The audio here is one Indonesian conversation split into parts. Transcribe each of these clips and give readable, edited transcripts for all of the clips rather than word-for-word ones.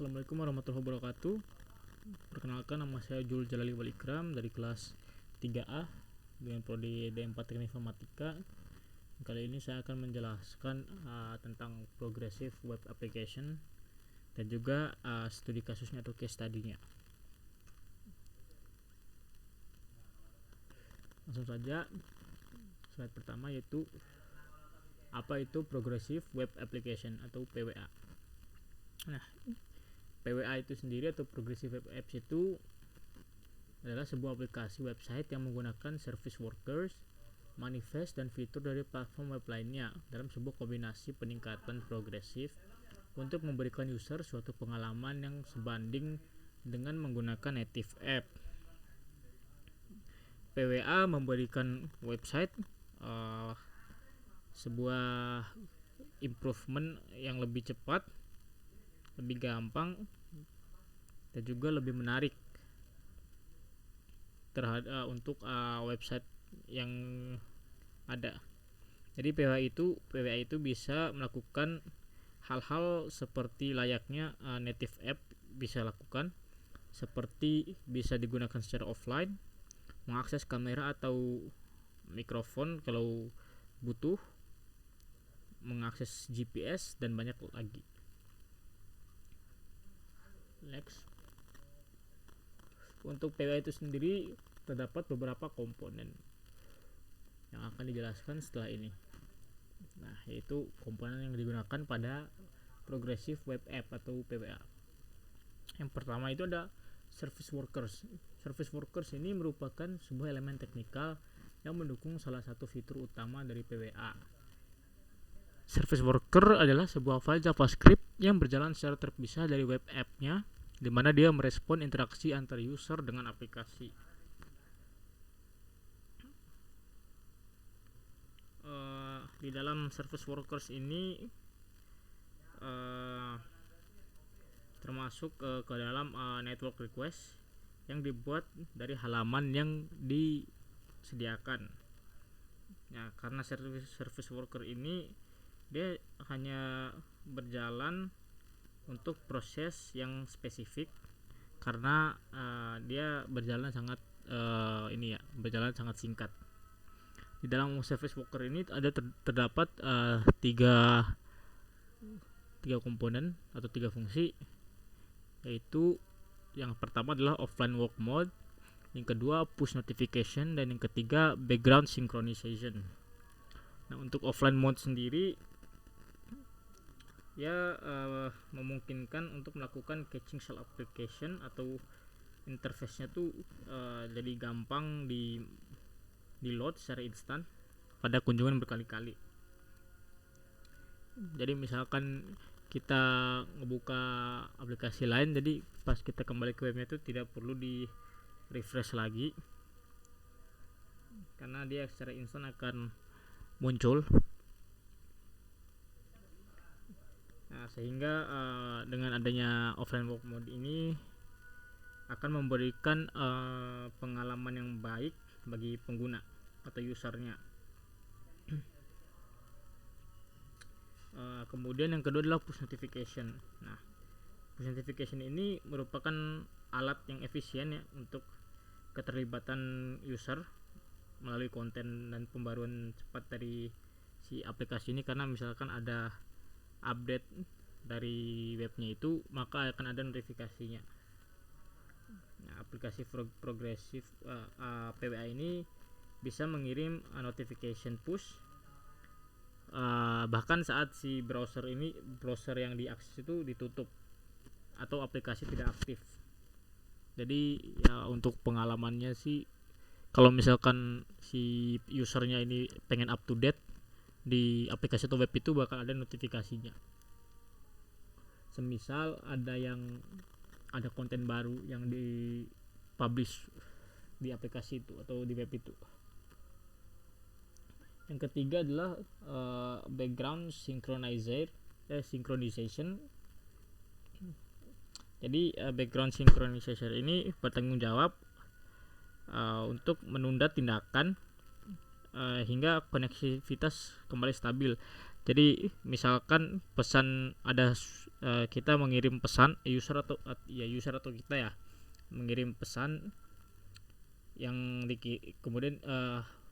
Assalamualaikum warahmatullahi wabarakatuh. Perkenalkan, nama saya Jul Jalali Walikram dari kelas 3A dengan prodi D4 Teknik Informatika. Kali ini saya akan menjelaskan tentang progressive web application dan juga studi kasusnya atau case study-nya. Langsung saja, slide pertama yaitu apa itu progressive web application atau PWA. Nah, PWA itu sendiri atau Progressive Web Apps itu adalah sebuah aplikasi website yang menggunakan service workers, manifest, dan fitur dari platform web lainnya dalam sebuah kombinasi peningkatan progresif untuk memberikan user suatu pengalaman yang sebanding dengan menggunakan native app. PWA memberikan website sebuah improvement yang lebih cepat, lebih gampang, dan juga lebih menarik terhadap untuk website yang ada. Jadi PWA itu bisa melakukan hal-hal seperti layaknya native app bisa lakukan, seperti bisa digunakan secara offline, mengakses kamera atau mikrofon kalau butuh, mengakses GPS, dan banyak lagi. Next. Untuk PWA itu sendiri terdapat beberapa komponen yang akan dijelaskan setelah ini. Nah, yaitu komponen yang digunakan pada Progressive Web App atau PWA. Yang pertama itu ada Service Workers. Service Workers ini merupakan sebuah elemen teknikal yang mendukung salah satu fitur utama dari PWA. Service Worker adalah sebuah file JavaScript yang berjalan secara terpisah dari web app-nya, di mana dia merespon interaksi antar user dengan aplikasi. Di dalam Service Workers ini termasuk ke dalam network request yang dibuat dari halaman yang disediakan. Nah, karena Service Worker ini dia hanya berjalan untuk proses yang spesifik, karena dia berjalan sangat singkat. Di dalam Service Worker ini ada terdapat tiga komponen atau tiga fungsi, yaitu yang pertama adalah offline work mode, yang kedua push notification, dan yang ketiga background synchronization. Nah, untuk offline mode sendiri ya memungkinkan untuk melakukan caching shell application atau interface-nya tuh jadi gampang di load secara instan pada kunjungan berkali-kali. Jadi misalkan kita ngebuka aplikasi lain, jadi pas kita kembali ke webnya itu tidak perlu di refresh lagi, karena dia secara instan akan muncul. Nah, sehingga dengan adanya offline work mode ini akan memberikan pengalaman yang baik bagi pengguna atau usernya. Kemudian yang kedua adalah push notification. Nah, push notification ini merupakan alat yang efisien ya untuk keterlibatan user melalui konten dan pembaruan cepat dari si aplikasi ini, karena misalkan ada update dari webnya itu, maka akan ada notifikasinya. Nah, aplikasi progresif PWA ini bisa mengirim notification push bahkan saat si browser yang diakses itu ditutup atau aplikasi tidak aktif. Jadi ya untuk pengalamannya sih, kalau misalkan si usernya ini pengen up to date di aplikasi atau web itu, bakal ada notifikasinya. Semisal ada konten baru yang di-publish di aplikasi itu atau di web itu. Yang ketiga adalah background synchronization. Jadi background synchronization ini bertanggung jawab untuk menunda tindakan hingga konektivitas kembali stabil. Jadi misalkan pesan ada kita mengirim pesan user atau kita ya mengirim pesan yang kemudian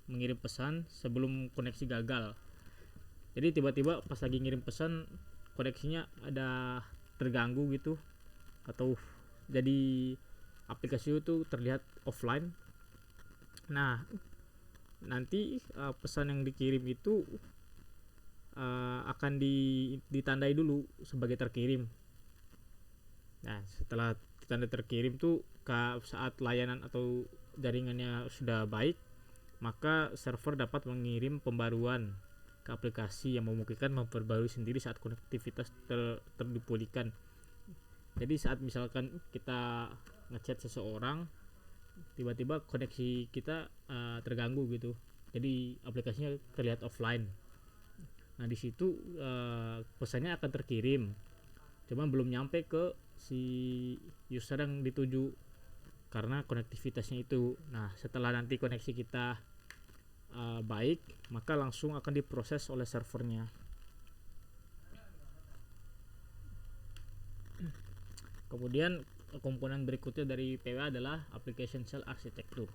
mengirim pesan sebelum koneksi gagal. Jadi tiba-tiba pas lagi ngirim pesan koneksinya ada terganggu gitu, atau jadi aplikasi itu terlihat offline. Nah, nanti pesan yang dikirim itu akan ditandai dulu sebagai terkirim. Nah, setelah ditanda terkirim tuh saat layanan atau jaringannya sudah baik, maka server dapat mengirim pembaruan ke aplikasi yang memungkinkan memperbarui sendiri saat konektivitas terdipulihkan. Jadi saat misalkan kita ngechat seseorang, tiba-tiba koneksi kita terganggu gitu, jadi aplikasinya terlihat offline. Nah di situ pesannya akan terkirim, cuman belum nyampe ke si user yang dituju karena konektivitasnya itu. Nah setelah nanti koneksi kita baik, maka langsung akan diproses oleh servernya. Kemudian komponen berikutnya dari PWA adalah application cell architecture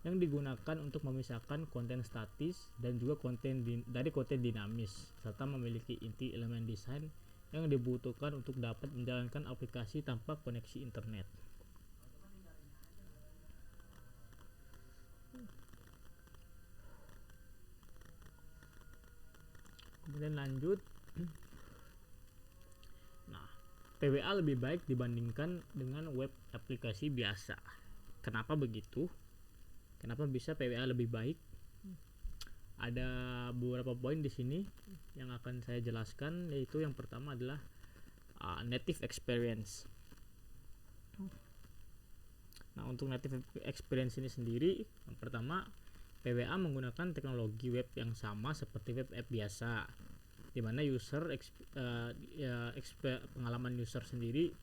yang digunakan untuk memisahkan konten statis dan juga konten dinamis, serta memiliki inti elemen desain yang dibutuhkan untuk dapat menjalankan aplikasi tanpa koneksi internet. Kemudian lanjut. Nah, PWA lebih baik dibandingkan dengan web aplikasi biasa. Kenapa begitu? Kenapa bisa PWA lebih baik? Ada beberapa poin di sini yang akan saya jelaskan, yaitu yang pertama adalah native experience. Nah, untuk native experience ini sendiri, yang pertama, PWA menggunakan teknologi web yang sama seperti web app biasa, di mana pengalaman user sendiri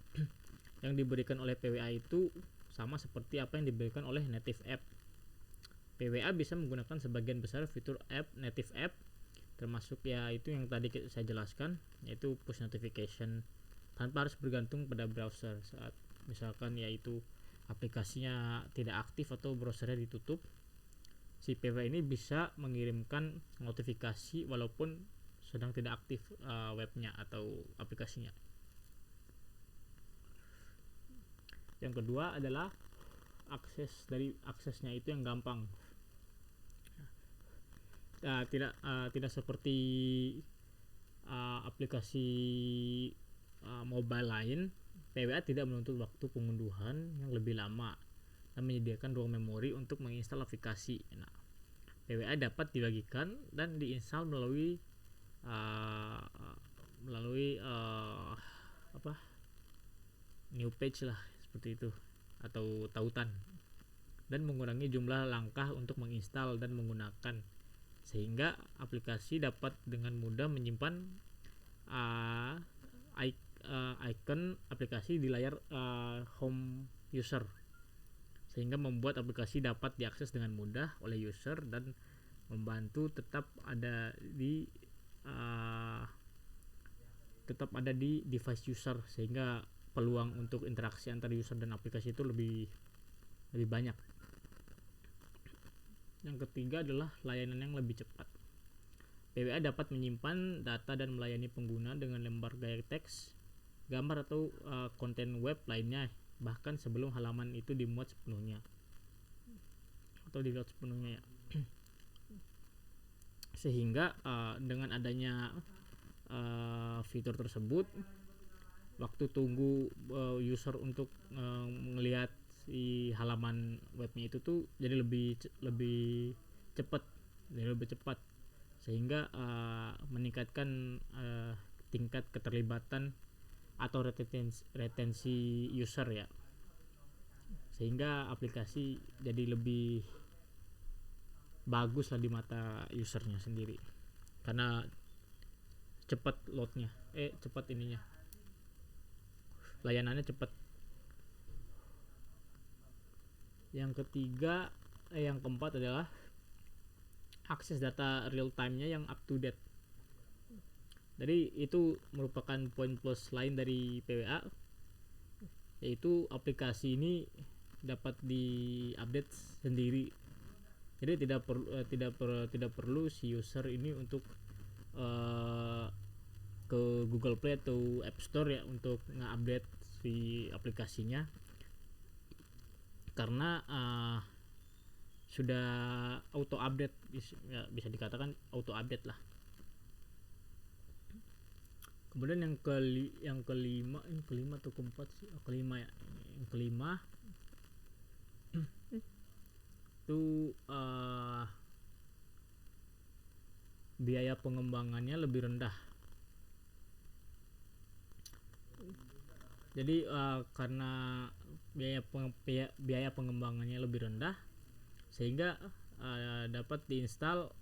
yang diberikan oleh PWA itu sama seperti apa yang diberikan oleh native app. PWA bisa menggunakan sebagian besar fitur native app, termasuk itu yang tadi saya jelaskan, yaitu push notification tanpa harus bergantung pada browser saat misalkan yaitu aplikasinya tidak aktif atau browsernya ditutup. Si PWA ini bisa mengirimkan notifikasi walaupun sedang tidak aktif webnya atau aplikasinya. Yang kedua adalah aksesnya itu yang gampang. Tidak seperti aplikasi mobile lain, PWA tidak menuntut waktu pengunduhan yang lebih lama dan menyediakan ruang memori untuk menginstal aplikasi. Nah, PWA dapat dibagikan dan diinstal melalui new page lah seperti itu, atau tautan, dan mengurangi jumlah langkah untuk menginstal dan menggunakan, sehingga aplikasi dapat dengan mudah menyimpan icon aplikasi di layar home user, sehingga membuat aplikasi dapat diakses dengan mudah oleh user dan membantu tetap ada di device user, sehingga peluang untuk interaksi antara user dan aplikasi itu lebih banyak. Yang ketiga adalah layanan yang lebih cepat. PWA dapat menyimpan data dan melayani pengguna dengan lembar gaya teks, gambar atau konten web lainnya bahkan sebelum halaman itu dimuat sepenuhnya atau di-load sepenuhnya ya. Sehingga dengan adanya fitur tersebut, waktu tunggu user untuk melihat si halaman webnya itu tuh jadi lebih cepat, sehingga meningkatkan tingkat keterlibatan atau retensi user ya, sehingga aplikasi jadi lebih bagus lah di mata usernya sendiri karena cepat loadnya, cepat layanannya cepat. Yang keempat adalah akses data real time-nya yang up to date. Jadi itu merupakan poin plus lain dari PWA, yaitu aplikasi ini dapat diupdate sendiri. Jadi tidak perlu si user ini untuk ke Google Play atau App Store ya untuk nge-update si aplikasinya, karena sudah auto update, bisa dikatakan auto update lah. Kemudian yang kelima atau keempat sih, kelima ya. Yang kelima itu biaya pengembangannya lebih rendah. Jadi karena biaya pengembangannya lebih rendah, sehingga dapat diinstal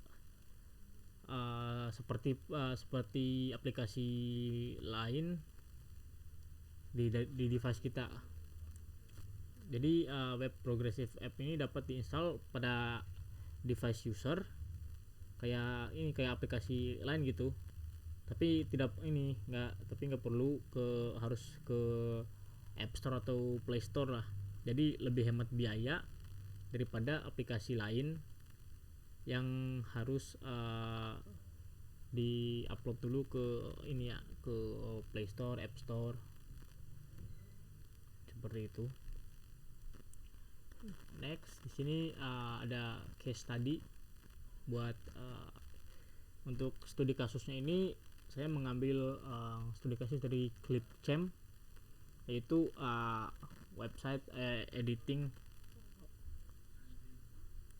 seperti aplikasi lain di device kita. Jadi web progressive app ini dapat diinstal pada device user kayak aplikasi lain gitu. Tapi nggak perlu harus ke App Store atau Play Store lah. Jadi lebih hemat biaya daripada aplikasi lain yang harus di-upload dulu ke ke Play Store, App Store, seperti itu. Next, di sini ada case study buat untuk studi kasusnya ini. Saya mengambil studi kasus dari Clipchamp, yaitu website editing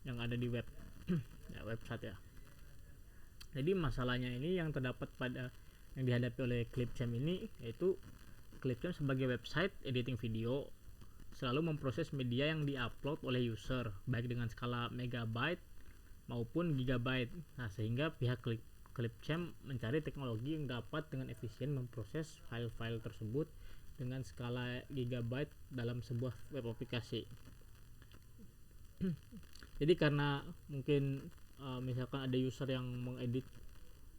yang ada di web website ya. Jadi masalahnya ini yang dihadapi oleh Clipchamp ini, yaitu Clipchamp sebagai website editing video selalu memproses media yang diupload oleh user baik dengan skala megabyte maupun gigabyte. Nah, sehingga pihak Clipchamp mencari teknologi yang dapat dengan efisien memproses file-file tersebut dengan skala gigabyte dalam sebuah web aplikasi. Jadi karena mungkin misalkan ada user yang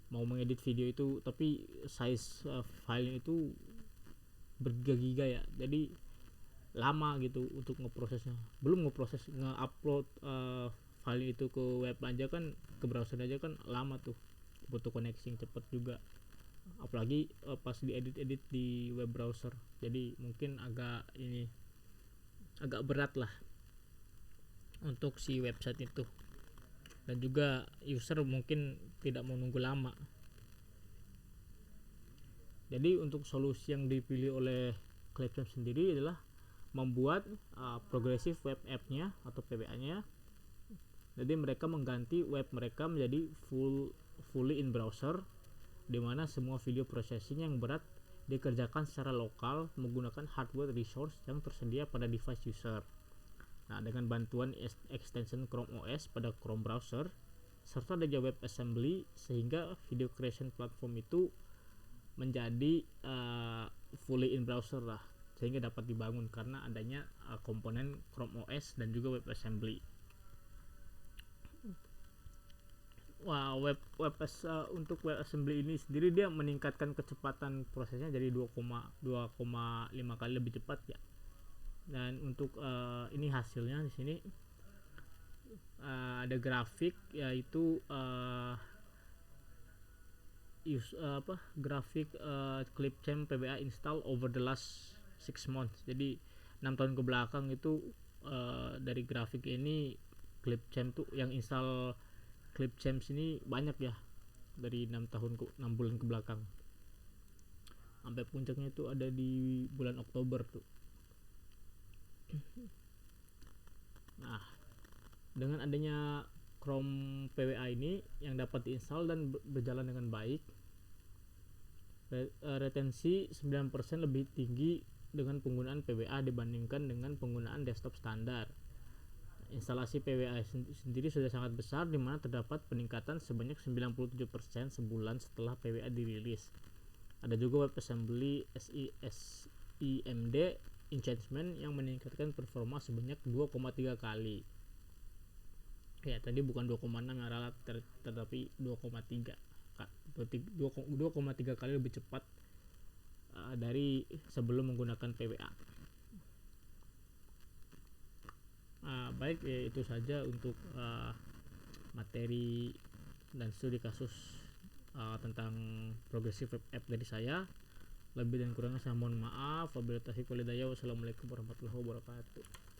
mau mengedit video itu, tapi size file itu bergiga-giga ya, jadi lama gitu untuk ngeprosesnya. Belum nge-upload file itu ke web aja kan, ke browser aja kan lama tuh, butuh koneksi yang cepat juga, apalagi pas diedit di web browser. Jadi mungkin agak berat lah untuk si website itu, dan juga user mungkin tidak mau nunggu lama. Jadi untuk solusi yang dipilih oleh Clipchamp sendiri adalah membuat progressive web app-nya atau PWA-nya. Jadi mereka mengganti web mereka menjadi fully in browser, di mana semua video processing yang berat dikerjakan secara lokal menggunakan hardware resource yang tersedia pada device user. Nah, dengan bantuan extension Chrome OS pada Chrome browser serta ada WebAssembly, sehingga video creation platform itu menjadi fully in browser lah, sehingga dapat dibangun karena adanya komponen Chrome OS dan juga WebAssembly. Untuk WebAssembly ini sendiri dia meningkatkan kecepatan prosesnya jadi 2,5 kali lebih cepat ya. Dan untuk ini hasilnya di sini ada grafik, yaitu grafik Clipchamp PWA install over the last 6 months. Jadi 6 tahun ke belakang itu dari grafik ini Clipchamp tuh yang install Clipchamp ini banyak ya, dari 6 bulan ke belakang. Sampai puncaknya itu ada di bulan Oktober tuh. Nah, dengan adanya Chrome PWA ini yang dapat diinstal dan berjalan dengan baik, retensi 9% lebih tinggi dengan penggunaan PWA dibandingkan dengan penggunaan desktop standar. Instalasi PWA sendiri sudah sangat besar, di mana terdapat peningkatan sebanyak 97% sebulan setelah PWA dirilis. Ada juga WebAssembly SIMD enhancement yang meningkatkan performa sebanyak 2,3 kali. Ya, tadi bukan 2,6 yang ralat, tetapi 2,3 2,3 kali lebih cepat dari sebelum menggunakan PWA. Baik, itu saja untuk materi dan studi kasus tentang progressive web app dari saya. Lebih dan kurangnya saya mohon maaf. Wabillahi taufiq wal hidayah. Wassalamualaikum warahmatullahi wabarakatuh.